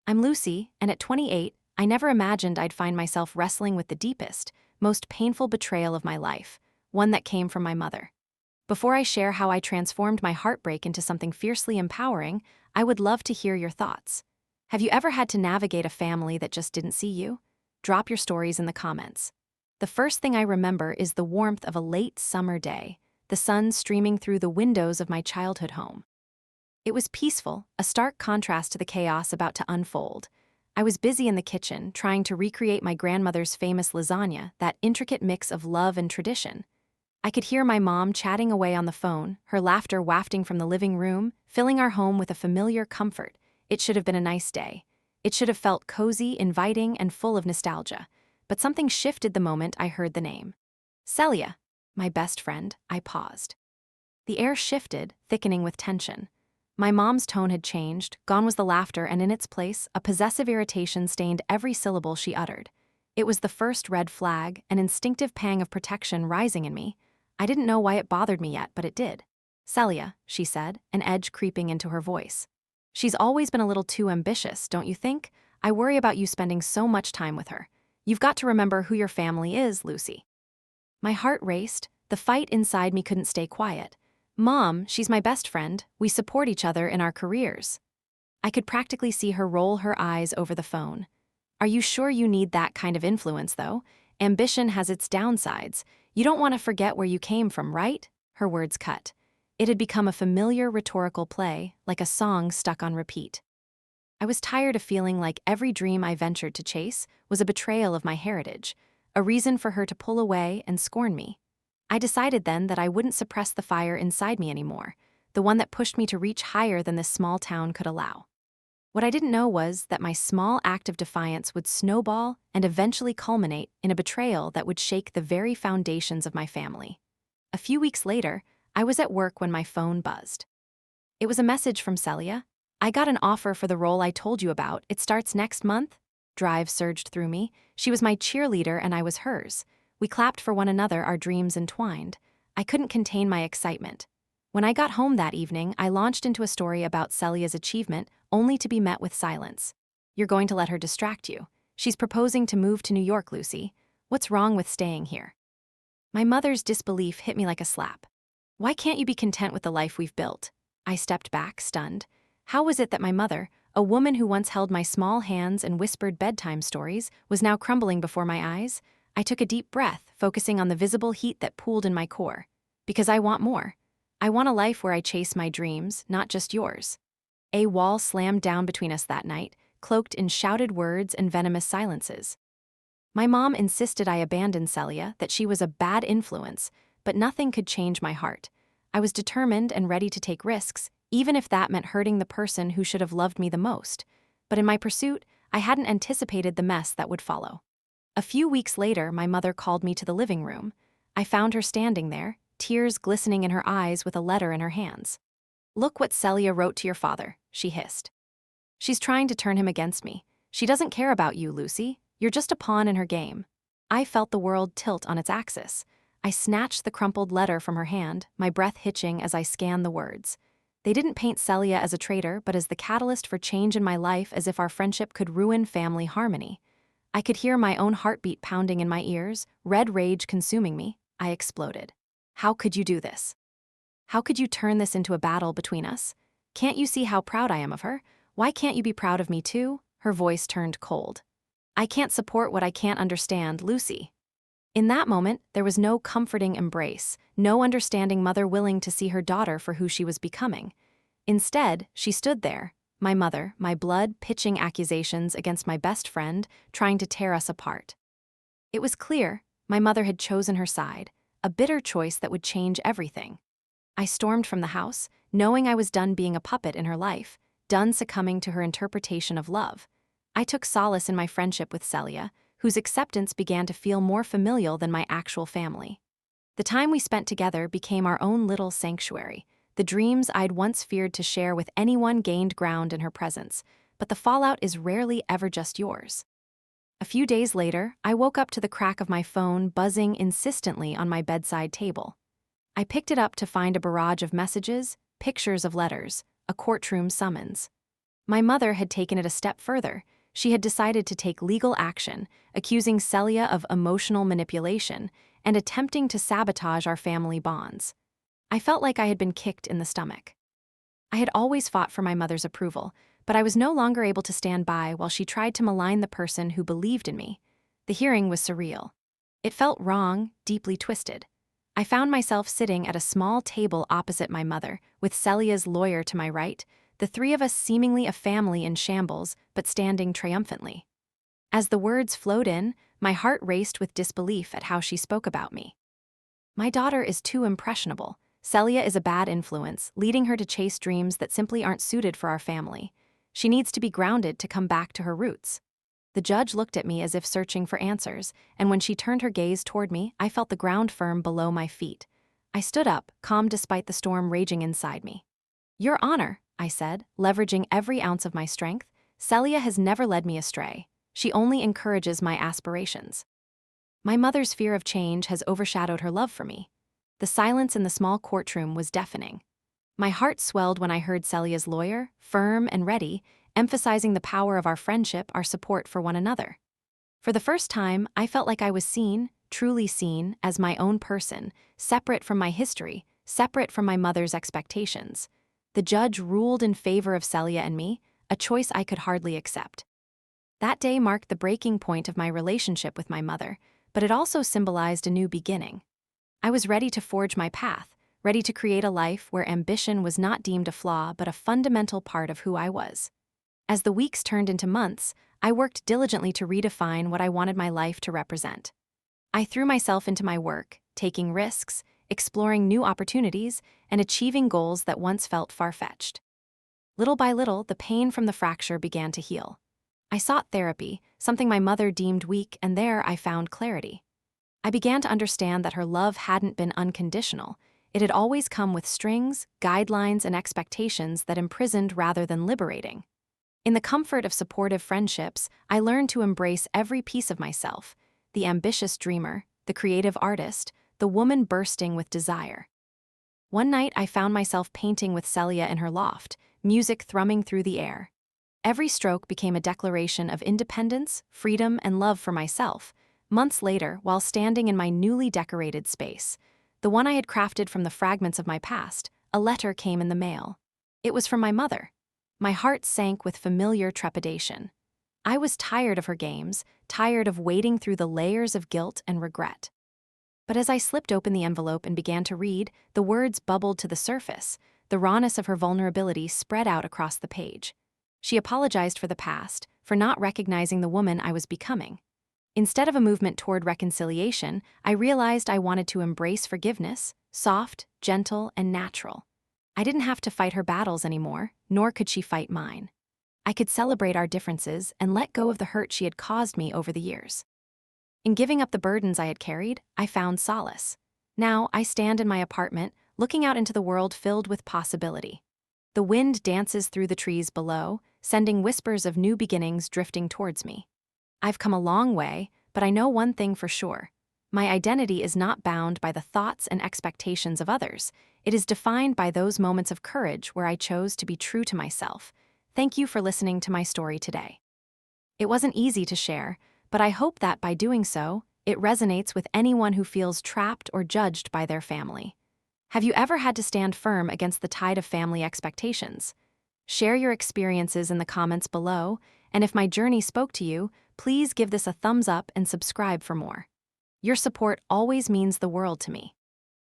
I'm Lucy, and at 28, I never imagined I'd find myself wrestling with the deepest, most painful betrayal of my life, one that came from my mother. Before I share how I transformed my heartbreak into something fiercely empowering, I would love to hear your thoughts. Have you ever had to navigate a family that just didn't see you? Drop your stories in the comments. The first thing I remember is the warmth of a late summer day, the sun streaming through the windows of my childhood home. It was peaceful, a stark contrast to the chaos about to unfold. I was busy in the kitchen, trying to recreate my grandmother's famous lasagna, that intricate mix of love and tradition. I could hear my mom chatting away on the phone, her laughter wafting from the living room, filling our home with a familiar comfort. It should have been a nice day. It should have felt cozy, inviting, and full of nostalgia. But something shifted the moment I heard the name. Celia, my best friend. I paused. The air shifted, thickening with tension. My mom's tone had changed, gone was the laughter, and in its place, a possessive irritation stained every syllable she uttered. It was the first red flag, an instinctive pang of protection rising in me. I didn't know why it bothered me yet, but it did. Celia, she said, an edge creeping into her voice. She's always been a little too ambitious, don't you think? I worry about you spending so much time with her. You've got to remember who your family is, Lucy. My heart raced. The fight inside me couldn't stay quiet. Mom, she's my best friend. We support each other in our careers. I could practically see her roll her eyes over the phone. Are you sure you need that kind of influence, though? Ambition has its downsides. You don't want to forget where you came from, right? Her words cut. It had become a familiar rhetorical play, like a song stuck on repeat. I was tired of feeling like every dream I ventured to chase was a betrayal of my heritage, a reason for her to pull away and scorn me. I decided then that I wouldn't suppress the fire inside me anymore, the one that pushed me to reach higher than this small town could allow. What I didn't know was that my small act of defiance would snowball and eventually culminate in a betrayal that would shake the very foundations of my family. A few weeks later, I was at work when my phone buzzed. It was a message from Celia. I got an offer for the role I told you about. It starts next month. Drive surged through me. She was my cheerleader and I was hers. We clapped for one another, our dreams entwined. I couldn't contain my excitement. When I got home that evening, I launched into a story about Celia's achievement, only to be met with silence. You're going to let her distract you. She's proposing to move to New York, Lucy. What's wrong with staying here? My mother's disbelief hit me like a slap. Why can't you be content with the life we've built? I stepped back, stunned. How was it that my mother, a woman who once held my small hands and whispered bedtime stories, was now crumbling before my eyes? I took a deep breath, focusing on the visible heat that pooled in my core. Because I want more. I want a life where I chase my dreams, not just yours. A wall slammed down between us that night, cloaked in shouted words and venomous silences. My mom insisted I abandon Celia, that she was a bad influence, but nothing could change my heart. I was determined and ready to take risks, even if that meant hurting the person who should have loved me the most. But in my pursuit, I hadn't anticipated the mess that would follow. A few weeks later, my mother called me to the living room. I found her standing there, tears glistening in her eyes with a letter in her hands. Look what Celia wrote to your father, she hissed. She's trying to turn him against me. She doesn't care about you, Lucy. You're just a pawn in her game. I felt the world tilt on its axis. I snatched the crumpled letter from her hand, my breath hitching as I scanned the words. They didn't paint Celia as a traitor, but as the catalyst for change in my life, as if our friendship could ruin family harmony. I could hear my own heartbeat pounding in my ears, red rage consuming me. I exploded. How could you do this? How could you turn this into a battle between us? Can't you see how proud I am of her? Why can't you be proud of me too? Her voice turned cold. I can't support what I can't understand, Lucy. In that moment, there was no comforting embrace, no understanding mother willing to see her daughter for who she was becoming. Instead, she stood there, my mother, my blood pitching accusations against my best friend, trying to tear us apart. It was clear, my mother had chosen her side, a bitter choice that would change everything. I stormed from the house, knowing I was done being a puppet in her life, done succumbing to her interpretation of love. I took solace in my friendship with Celia, whose acceptance began to feel more familial than my actual family. The time we spent together became our own little sanctuary. The dreams I'd once feared to share with anyone gained ground in her presence, but the fallout is rarely ever just yours. A few days later, I woke up to the crack of my phone buzzing insistently on my bedside table. I picked it up to find a barrage of messages, pictures of letters, a courtroom summons. My mother had taken it a step further. She had decided to take legal action, accusing Celia of emotional manipulation and attempting to sabotage our family bonds. I felt like I had been kicked in the stomach. I had always fought for my mother's approval, but I was no longer able to stand by while she tried to malign the person who believed in me. The hearing was surreal. It felt wrong, deeply twisted. I found myself sitting at a small table opposite my mother, with Celia's lawyer to my right, the three of us seemingly a family in shambles, but standing triumphantly. As the words flowed in, my heart raced with disbelief at how she spoke about me. My daughter is too impressionable. Celia is a bad influence, leading her to chase dreams that simply aren't suited for our family. She needs to be grounded to come back to her roots. The judge looked at me as if searching for answers, and when she turned her gaze toward me, I felt the ground firm below my feet. I stood up, calm despite the storm raging inside me. "Your Honor," I said, leveraging every ounce of my strength, "Celia has never led me astray. She only encourages my aspirations." My mother's fear of change has overshadowed her love for me. The silence in the small courtroom was deafening. My heart swelled when I heard Celia's lawyer, firm and ready, emphasizing the power of our friendship, our support for one another. For the first time, I felt like I was seen, truly seen, as my own person, separate from my history, separate from my mother's expectations. The judge ruled in favor of Celia and me, a choice I could hardly accept. That day marked the breaking point of my relationship with my mother, but it also symbolized a new beginning. I was ready to forge my path, ready to create a life where ambition was not deemed a flaw but a fundamental part of who I was. As the weeks turned into months, I worked diligently to redefine what I wanted my life to represent. I threw myself into my work, taking risks, exploring new opportunities, and achieving goals that once felt far-fetched. Little by little, the pain from the fracture began to heal. I sought therapy, something my mother deemed weak, and there I found clarity. I began to understand that her love hadn't been unconditional. It had always come with strings, guidelines, and expectations that imprisoned rather than liberating. In the comfort of supportive friendships, I learned to embrace every piece of myself, the ambitious dreamer, the creative artist, the woman bursting with desire. One night, I found myself painting with Celia in her loft, music thrumming through the air. Every stroke became a declaration of independence, freedom, and love for myself. Months later, while standing in my newly decorated space, the one I had crafted from the fragments of my past, a letter came in the mail. It was from my mother. My heart sank with familiar trepidation. I was tired of her games, tired of wading through the layers of guilt and regret. But as I slipped open the envelope and began to read, the words bubbled to the surface. The rawness of her vulnerability spread out across the page. She apologized for the past, for not recognizing the woman I was becoming. Instead of a movement toward reconciliation, I realized I wanted to embrace forgiveness, soft, gentle, and natural. I didn't have to fight her battles anymore, nor could she fight mine. I could celebrate our differences and let go of the hurt she had caused me over the years. In giving up the burdens I had carried, I found solace. Now, I stand in my apartment, looking out into the world filled with possibility. The wind dances through the trees below, sending whispers of new beginnings drifting towards me. I've come a long way, but I know one thing for sure. My identity is not bound by the thoughts and expectations of others. It is defined by those moments of courage where I chose to be true to myself. Thank you for listening to my story today. It wasn't easy to share, but I hope that by doing so, it resonates with anyone who feels trapped or judged by their family. Have you ever had to stand firm against the tide of family expectations? Share your experiences in the comments below, and if my journey spoke to you, please give this a thumbs up and subscribe for more. Your support always means the world to me.